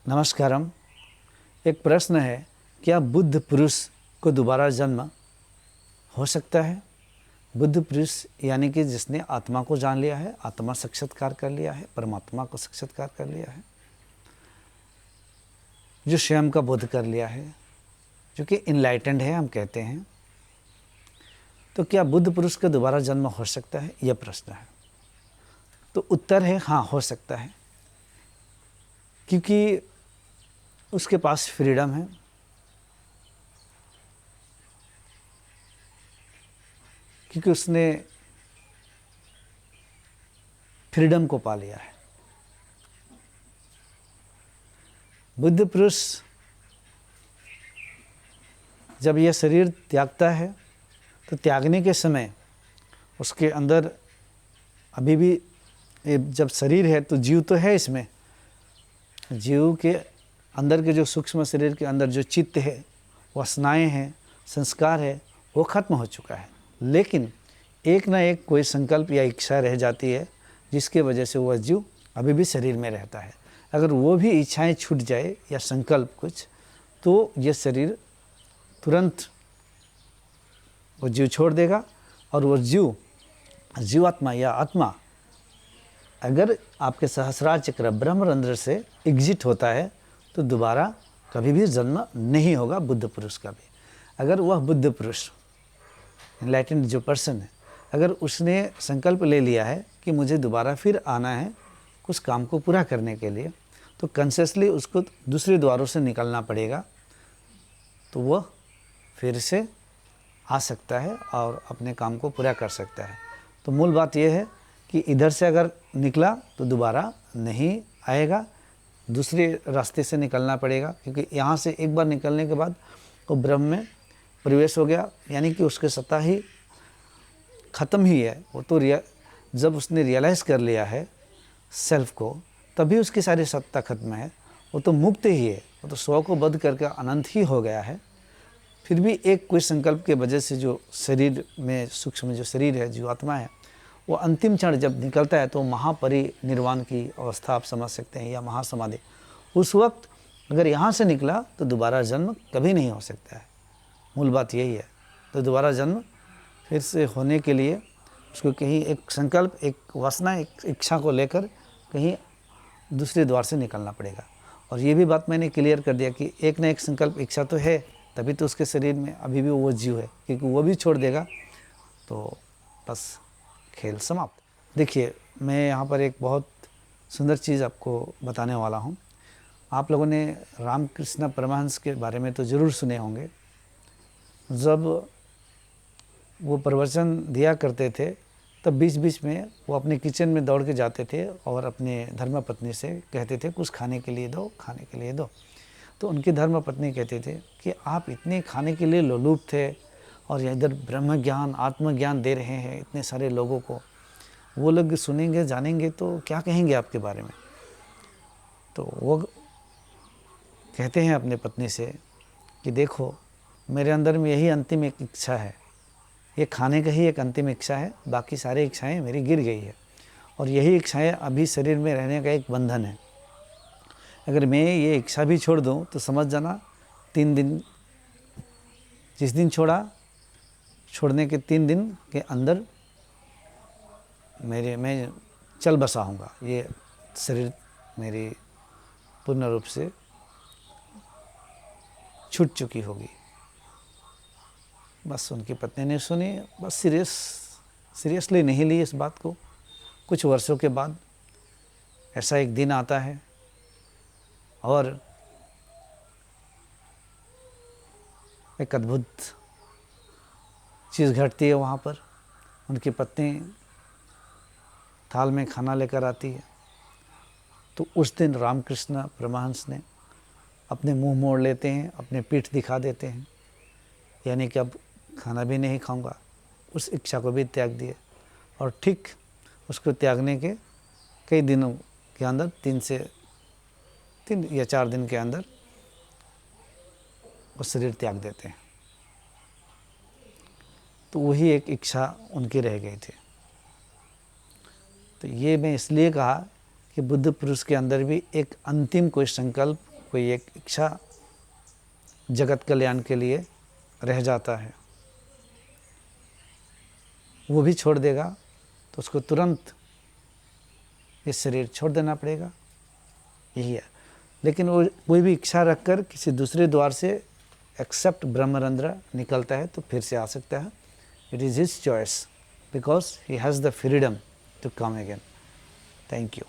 नमस्कारम। एक प्रश्न है, क्या बुद्ध पुरुष को दोबारा जन्म हो सकता है? बुद्ध पुरुष यानी कि जिसने आत्मा को जान लिया है, आत्मा साक्षात्कार कर लिया है, परमात्मा को साक्षात्कार कर लिया है, जो स्वयं का बोध कर लिया है, जो कि इनलाइटेंड है हम कहते हैं। तो क्या बुद्ध पुरुष का दोबारा जन्म हो सकता है, यह प्रश्न है। तो उत्तर है हाँ, हो सकता है, क्योंकि उसके पास फ्रीडम है। क्योंकि उसने फ्रीडम को पा लिया है। बुद्ध पुरुष जब यह शरीर त्यागता है तो त्यागने के समय उसके अंदर अभी भी जब शरीर है तो जीव तो है, इसमें जीव के अंदर के जो सूक्ष्म शरीर के अंदर जो चित्त है, वासनाएं हैं, संस्कार है, वो खत्म हो चुका है। लेकिन एक ना एक कोई संकल्प या इच्छा रह जाती है, जिसके वजह से वह जीव अभी भी शरीर में रहता है। अगर वो भी इच्छाएं छूट जाए या संकल्प कुछ, तो यह शरीर तुरंत वो जीव छोड़ देगा। और वो जीवात्मा या आत्मा अगर आपके सहस्रार चक्र ब्रह्मरंध्र से एग्जिट होता है तो दोबारा कभी भी जन्म नहीं होगा बुद्ध पुरुष का भी। अगर वह बुद्ध पुरुष एनलाइटेंड जो पर्सन है, अगर उसने संकल्प ले लिया है कि मुझे दोबारा फिर आना है कुछ काम को पूरा करने के लिए, तो कॉन्शियसली उसको दूसरे द्वारों से निकलना पड़ेगा, तो वह फिर से आ सकता है और अपने काम को पूरा कर सकता है। तो मूल बात यह है कि इधर से अगर निकला तो दोबारा नहीं आएगा, दूसरे रास्ते से निकलना पड़ेगा। क्योंकि यहाँ से एक बार निकलने के बाद वो ब्रह्म में प्रवेश हो गया, यानी कि उसकी सत्ता ही ख़त्म ही है। वो तो जब उसने रियलाइज़ कर लिया है सेल्फ को, तभी उसकी सारी सत्ता खत्म है। वो तो मुक्त ही है, वो तो स्व को बद्ध करके अनंत ही हो गया है। फिर भी एक कोई संकल्प के वजह से जो शरीर में सूक्ष्म जो शरीर है, जो आत्मा है, वो अंतिम क्षण जब निकलता है तो महापरिनिर्वाण की अवस्था आप समझ सकते हैं, या महासमाधि। उस वक्त अगर यहाँ से निकला तो दोबारा जन्म कभी नहीं हो सकता है। मूल बात यही है। तो दोबारा जन्म फिर से होने के लिए उसको कहीं एक संकल्प, एक वासना, एक इच्छा को लेकर कहीं दूसरे द्वार से निकलना पड़ेगा। और ये भी बात मैंने क्लियर कर दिया कि एक ना एक संकल्प, इच्छा तो है, तभी तो उसके शरीर में अभी भी वो जीव है। क्योंकि वो भी छोड़ देगा तो बस खेल समाप्त। देखिए, मैं यहाँ पर एक बहुत सुंदर चीज़ आपको बताने वाला हूँ। आप लोगों ने रामकृष्ण परमहंस के बारे में तो ज़रूर सुने होंगे। जब वो प्रवचन दिया करते थे तब बीच बीच में वो अपने किचन में दौड़ के जाते थे और अपने धर्मपत्नी से कहते थे कुछ खाने के लिए दो, खाने के लिए दो। तो उनकी धर्मपत्नी कहते थे कि आप इतने खाने के लिए लोलुप थे और इधर ब्रह्म ज्ञान, आत्मज्ञान दे रहे हैं इतने सारे लोगों को, वो लोग सुनेंगे, जानेंगे तो क्या कहेंगे आपके बारे में। तो वो कहते हैं अपने पत्नी से कि देखो, मेरे अंदर में यही अंतिम एक इच्छा है, ये खाने का ही एक अंतिम इच्छा है, बाकी सारी इच्छाएं मेरी गिर गई है। और यही इच्छाएं अभी शरीर में रहने का एक बंधन है। अगर मैं ये इच्छा भी छोड़ दूं तो समझ जाना 3 दिन, जिस दिन छोड़ने के 3 दिन के अंदर मैं चल बसा हूँगा, ये शरीर मेरी पूर्ण रूप से छूट चुकी होगी। बस उनकी पत्नी ने सुनी, बस सीरियसली नहीं ली इस बात को। कुछ वर्षों के बाद ऐसा एक दिन आता है और एक अद्भुत चीज़ घटती है वहाँ पर। उनकी पत्नी थाल में खाना लेकर आती है। तो उस दिन रामकृष्ण परमहंस ने अपने मुंह मोड़ लेते हैं, अपने पीठ दिखा देते हैं, यानी कि अब खाना भी नहीं खाऊंगा। उस इच्छा को भी त्याग दिए। और ठीक उसको त्यागने के कई दिनों के अंदर, 3 या 4 दिन के अंदर वो शरीर त्याग देते हैं। तो वही एक इच्छा उनकी रह गई थी। तो ये मैं इसलिए कहा कि बुद्ध पुरुष के अंदर भी एक अंतिम कोई संकल्प, कोई एक इच्छा जगत कल्याण के लिए रह जाता है, वो भी छोड़ देगा तो उसको तुरंत ये शरीर छोड़ देना पड़ेगा, यही है। लेकिन वो कोई भी इच्छा रखकर किसी दूसरे द्वार से एक्सेप्ट ब्रह्मरंध्र निकलता है तो फिर से आ सकता है। It is his choice because he has the freedom to come again. Thank you.